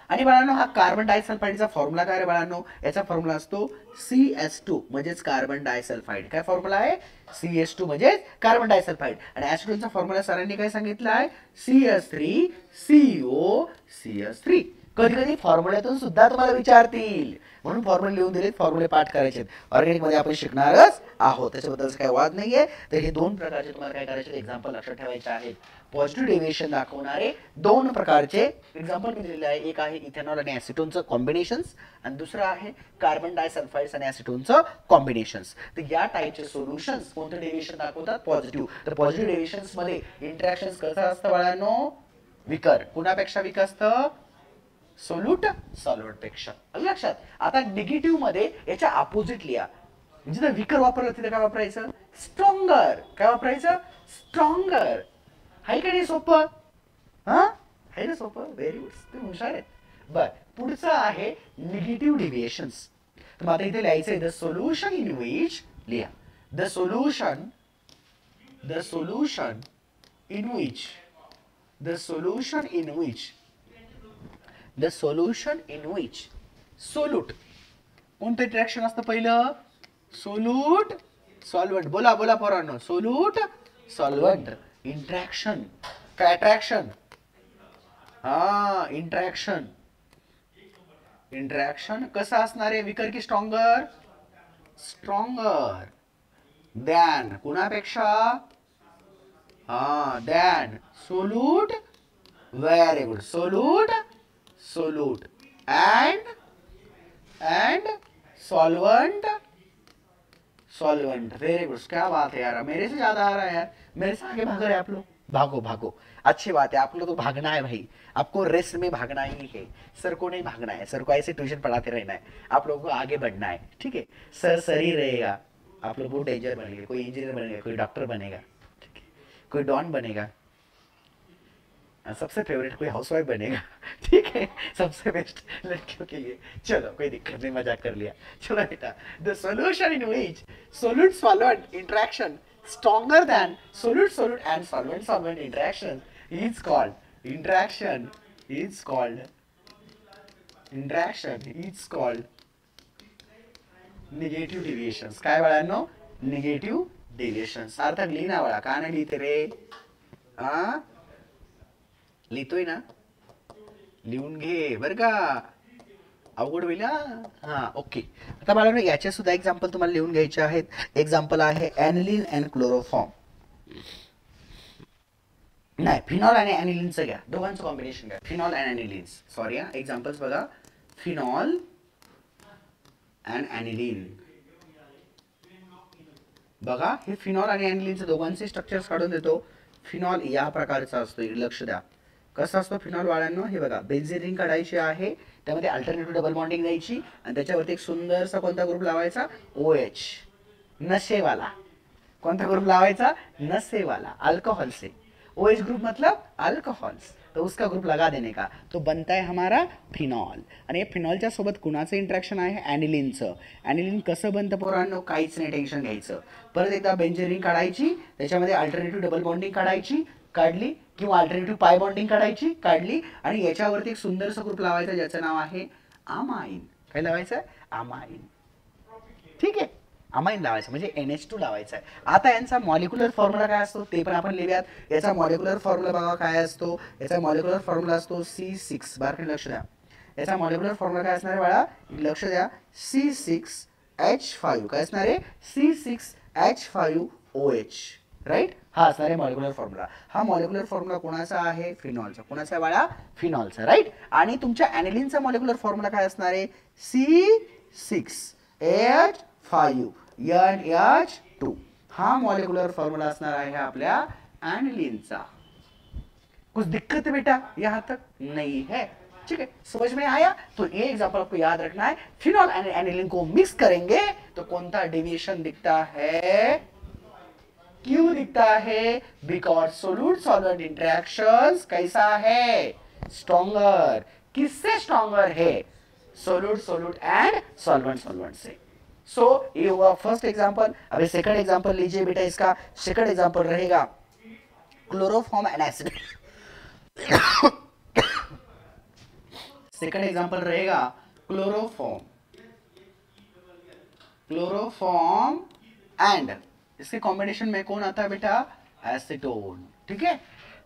आणि बाळांनो हा कार्बन डायसल्फाइडचा फॉर्म्युला काय रे बाळांनो याचा फॉर्म्युला असतो CH2 म्हणजेच कार्बन डायसल्फाइड काय फॉर्म्युला आहे CH2 म्हणजेच कार्बन डायसल्फाइड आणि ॲसिटोनचा फॉर्म्युला सरांनी काय सांगितलं आहे CH3COCH3 कधी कधी फॉर्म्युल्यातून सुद्धा तुम्हाला विचारतील म्हणून फॉर्म्युले लिहून दिलेत फॉर्म्युले पाठ करायचे ऑर्गॅनिक मध्ये आपण शिकणारच आहोत त्याच्याबद्दल काही वाद नाहीये तर हे दोन प्रकारचे तुम्हाला काय करायचे एक्झाम्पल लक्षात ठेवायचे आहेत पॉझिटिव्ह डेव्हिएशन दाखवणारे दोन प्रकारचे एक्झाम्पल मी दिलेले आहे एक आहे इथेनॉल आणि ॲसिटोनचं कॉम्बिनेशन्स आणि दुसरं आहे कार्बन डायसल्फाइड्स आणि ॲसिटोनचं कॉम्बिनेशन्स तर या टाईपचे सोल्युशन्स कोणते डेव्हिएशन दाखवतात पॉझिटिव्ह तर पॉझिटिव्ह डेव्हिएशन्स मध्ये इंटरॅक्शन्स कसं असतं बाळांनो विकर कुणापेक्षा विक असतं सोल्यूट सॉल्व्हेंट पेक्षा लक्षात आता निगेटिव्ह मध्ये याच्या अपोजिट लिहा म्हणजे जर विकर वापरलं तिथे काय वापरायचं स्ट्रॉंगर काय वापरायचं स्ट्रॉंगर हाय का नाही सोपं हाय ना सोपं व्हेरी गुड तुम्ही हुशार आहेत बर पुढचं आहे निगेटिव्ह डेव्हिएशन्स तर मग आता इथे लिहायचंय द सोल्युशन इन विच लिहा the solution in which solute कोणतं इंटरॅक्शन असतं पहिलं सोल्यूट सॉल्व्हेंट बोला बोला पोरांनो सोल्यूट सॉल्व्हेंट इंटरॅक्शन काय अट्रॅक्शन इंटरॅक्शन कसं असणार आहे विकर की स्ट्रॉंगर दॅन कुणापेक्षा than solute very good solute and solvent very good क्या बात है यार मेरे से ज्यादा आ रहा है यार मेरे से आगे भाग रहे हैं आप लोग भागो अच्छी बात है आप लोग तो भागना है भाई आपको रेस में भागना ही है सर को नहीं भागना है सर को ऐसे ट्यूशन पढ़ाते रहना है आप लोगों को आगे बढ़ना है ठीक है सर ही रहेगा आप लोग बहुत डेंजर बनेंगे कोई इंजीनियर बनेगा कोई डॉक्टर बनेगा ठीक है कोई डॉन बनेगा सबसे फेवरेट कोई हाउसवाइफ बनेगा ठीक है सबसे बेस्ट लड़कियों के लिए चलो कोई दिक्कत नहीं मजाक कर लिया चलो बेटा the solution in which solute solvent interaction stronger than solute and solvent interaction is called negative deviations काय बाळांनो negative deviations सार्थक लिहिना बाळा का नाही लिहिते रे लिहितोय ना लिहून घे बरं का, अवघड होईल हा. ओके, आता बाळांनो याचे सुद्धा एक्झाम्पल तुम्हाला लिहून घ्यायचे आहेत. एक्झाम्पल आहे ॲनिलीन अँड क्लोरोफॉर्म. नाही, फिनॉल आणि ॲनिलीनचं घ्या, दोघांचं कॉम्बिनेशन घ्या. फिनॉल अँड ॲनिलीन्स, सॉरी एक्झाम्पल्स बघा. फिनॉल अँड ॲनिलीन बघा, हे फिनॉल आणि ॲनिलीनचे दोघांचे स्ट्रक्चर्स काढून देतो. फिनॉल या प्रकारचा असतो, लक्ष द्या कसा असतो फिनॉल वाळांनो. हे बघा, बेन्झीन रिंग काढायची आहे, त्यामध्ये अल्टरनेटिव्ह डबल बॉन्डिंग द्यायची आणि त्याच्यावरती एक सुंदरसा कोणता ग्रुप लावायचा, OH नशेवाला. कोणता ग्रुप लावायचा, नशेवाला, अल्कोहल से. OH ग्रुप मतलब अल्कोहल्स, तो उसका ग्रुप लगा देने का, तो बनता है हमारा फिनॉल. आणि फिनॉलच्या सोबत कुणाचं इंट्रॅक्शन आहे, ॲनिलीनचं. ॲनिलीन कसं बनतं पोरांनो, काहीच नाही टेन्शन घ्यायचं. परत एकदा बेन्झीन रिंग काढायची, त्याच्यामध्ये अल्टरनेटिव्ह डबल बॉन्डिंग काढायची, काढली, किंवा अल्टरनेटिव्ह पाय बॉन्डिंग काढायची, काढली, आणि याच्यावरती एक सुंदरसं ग्रुप लावायचा ज्याचं नाव आहे अमाइन. काय लावायचं, अमाइन. ठीक आहे, अमाइन लावायचं म्हणजे NH2 लावायचा आहे. आता यांचा मॉलिक्युलर फॉर्म्युला काय असतो ते पण आपण लिहूयात. याचा मॉलिक्युलर फॉर्म्युला बघा काय असतो. याचा मॉलिक्युलर फॉर्म्युला असतो C6. बारकाईने लक्ष द्या, याचा मॉलिक्युलर फॉर्म्युला काय असणार आहे बाळा, लक्ष द्या. C6H5 काय असणार आहे, C6H5OH, राईट. हा असणार आहे मॉलिक्युलर फॉर्म्युला. हा मॉलिक्युलर फॉर्म्युला कोणाचा आहे, फिनॉलचा. कोणाचा आहे बाळा, फिनॉलचा, राईट. आणि तुमच्या ॲनिलीनचा मॉलिक्युलर फॉर्म्युला काय असणार आहे, C6H5NH2. हा मॉलिक्युलर फॉर्मूला असणार आहे आपल्या ॲनिलीनचा. कुछ दिक्कत है बेटा यहाँ तक, नहीं है. ठीक है, समझ में आया. तो ये एग्जांपल आपको याद रखना है. फिनॉल एंड एनिलीन को मिक्स करेंगे तो कौन सा डेविएशन दिखता है, क्यों दिखता है, बिकॉज सोल्यूट सॉल्वेंट इंटरेक्शंस कैसा है, स्ट्रॉन्गर. किससे स्ट्रॉन्गर है, solute solute and solvent solvent से. सो ये हुआ फर्स्ट एग्जांपल. अभी सेकंड एग्जांपल लीजिए बेटा. इसका सेकंड एग्जांपल रहेगा chloroform and acid. Second example रहेगा क्लोरोफॉर्म, क्लोरोफॉर्म एंड इसके कॉम्बिनेशन में कौन आता है बेटा, एसीटोन. ठीक है.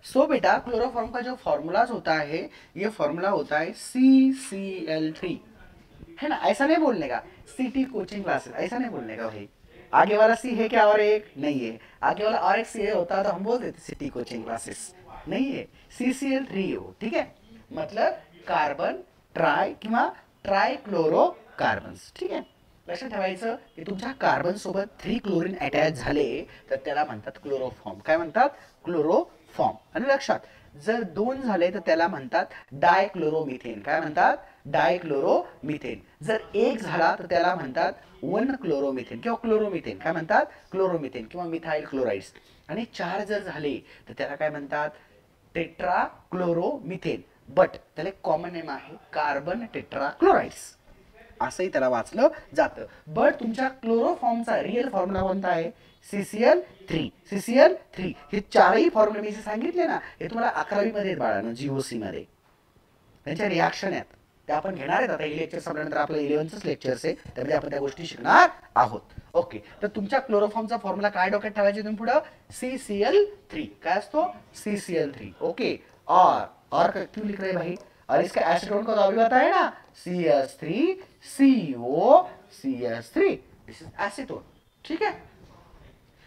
सो बेटा क्लोरोफॉर्म का जो फॉर्मूलाज होता है, ये फॉर्मूला होता है CCl3, है ना. ऐसा नहीं बोलने का CT कोचिंग क्लासेस, ऐसा नहीं बोलने का भाई. आगे वाला C है क्या और एक नहीं है, आगे वाला और एक C होता तो हम बोल देते CT कोचिंग क्लासेस. नहीं है, CCl3 हो. ठीक है, मतलब कार्बन ट्राय किंवा ट्रायक्लोरोकार्बन्स. ठीक आहे, लक्षात ठेवायचं की तुमच्या कार्बन सोबत 3 क्लोरीन अटॅच झाले तर त्याला म्हणतात क्लोरोफॉर्म. काय म्हणतात, क्लोरोफॉर्म. आणि लक्षात, जर 2 झाले तर त्याला म्हणतात डायक्लोरोमिथेन. काय म्हणतात, डायक्लोरोमिथेन. जर 1 झाला तर त्याला म्हणतात 1 क्लोरोमिथेन किंवा क्लोरोमिथेन. काय म्हणतात, क्लोरोमिथेन किंवा मिथाइल क्लोराइड्स. आणि 4 जर झाले तर त्याला काय म्हणतात, टेट्राक्लोरोमिथेन. बट त्याला एक कॉमन नेम आहे कार्बन टेट्राक्लोराइड्स, असंही त्याला वाचलं जातं. बट तुमच्या क्लोरोफॉर्मचा रिअल फॉर्म्युला कोणता आहे, CCl3. CCl3 हे 4ही फॉर्म्युले मी जे सांगितले ना, हे तुम्हाला 11वी मध्ये बाळांनो, GOC मध्ये त्यांच्या रिॲक्शन आहेत, ते आपण घेणार आहेत. आता हे लेक्चर संपल्यानंतर आपलं 11च लेक्चर्स आहे, त्यामध्ये आपण त्या गोष्टी शिकणार आहोत. ओके, तर तुमच्या क्लोरोफॉर्मचा फॉर्म्युला काय डोक्यात ठेवायचे तुम्ही पुढे, CCl3. काय असतो, CCl3. ओके, और क्यों लिख रहे भाई, और इसका एसीटोन का तो अभी बताया ना, CH3CO, दिस इज एसीटोन. ठीक है.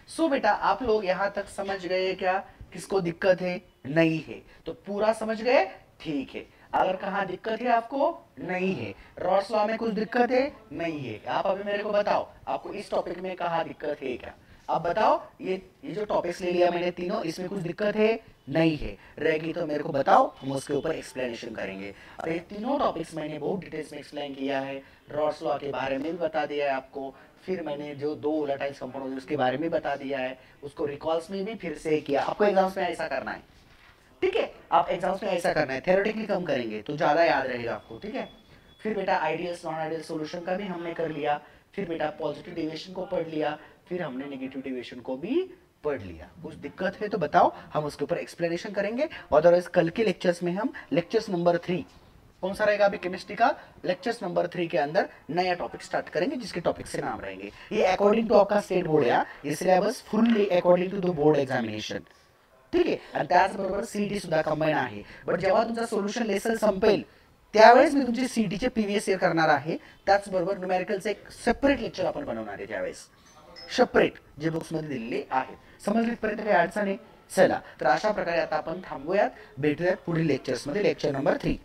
सो बेटा आप लोग यहां तक समझ गए क्या, किसको दिक्कत है, नहीं है तो पूरा समझ गए, ठीक है. अगर कहाँ दिक्कत है आपको, नहीं है, रॉड्स लॉ में कुछ दिक्कत है, नहीं है, आप अभी मेरे को बताओ आपको इस टॉपिक में कहाँ दिक्कत है क्या. अब बताओ, ये जो टॉपिक्स ले लिया मैंने तीनों, इसमें कुछ दिक्कत है, नहीं है, रहेगी तो मेरे को बताओ, हम उसके ऊपर एक्सप्लेनेशन करेंगे. और ये तीनों टॉपिक्स मैंने बहुत डिटेल्स में एक्सप्लेन किया है. रॉड्स लॉ के बारे में भी बता दिया है आपको, फिर मैंने जो 2 वोलेटाइल कंपाउंड होते हैं उसके बारे में बता दिया है, उसको रिकॉल्स में भी फिर से किया. आपको एग्जाम्स में ऐसा करना है, ठीक है, आप एग्जाम्स में ऐसा करना है. थ्योरेटिकली कम करेंगे तो ज्यादा याद रहेगा आपको. ठीक है. फिर बेटा आइडियल्स नॉन आइडियल सॉल्यूशन का भी हमने कर लिया. फिर बेटा पॉजिटिव डेविएशन को पढ़ लिया. फिर हमने नेगेटिव डेविएशन को भी पढ़ लिया. कुछ दिक्कत है तो बताओ, हम उसके ऊपर एक्सप्लेनेशन करेंगे. अदरवाइज कल के लेक्चर्स में हम लेक्चर्स नंबर 3 कौन सा रहेगा अभी, केमिस्ट्री का लेक्चर्स नंबर 3 के अंदर नया टॉपिक स्टार्ट करेंगे, जिसके टॉपिक से नाम रहेंगे. ये अकॉर्डिंग टू आपका स्टेट बोर्ड है, ये syllabus fully according to the board examination. ठीक आहे. आणि त्याचबरोबर सीईटी सुद्धा कंबाईन आहे. बट जेव्हा तुमचा सोल्युशन लेसन संपेल त्यावेळेस मी तुमची सीईटीचे प्रीवियस इयर करणार आहे. त्याचबरोबर न्यूमेरिकलचं एक सेपरेट लेक्चर आपण बनवणार आहे त्यावेळेस, सेपरेट जे बुक्समध्ये दिलेले आहेत. समजलं इथपर्यंत काही अडचण आहे? चला तर अशा प्रकारे आता आपण थांबूयात, भेटूयात पुढील लेक्चर्समध्ये, लेक्चर नंबर 3.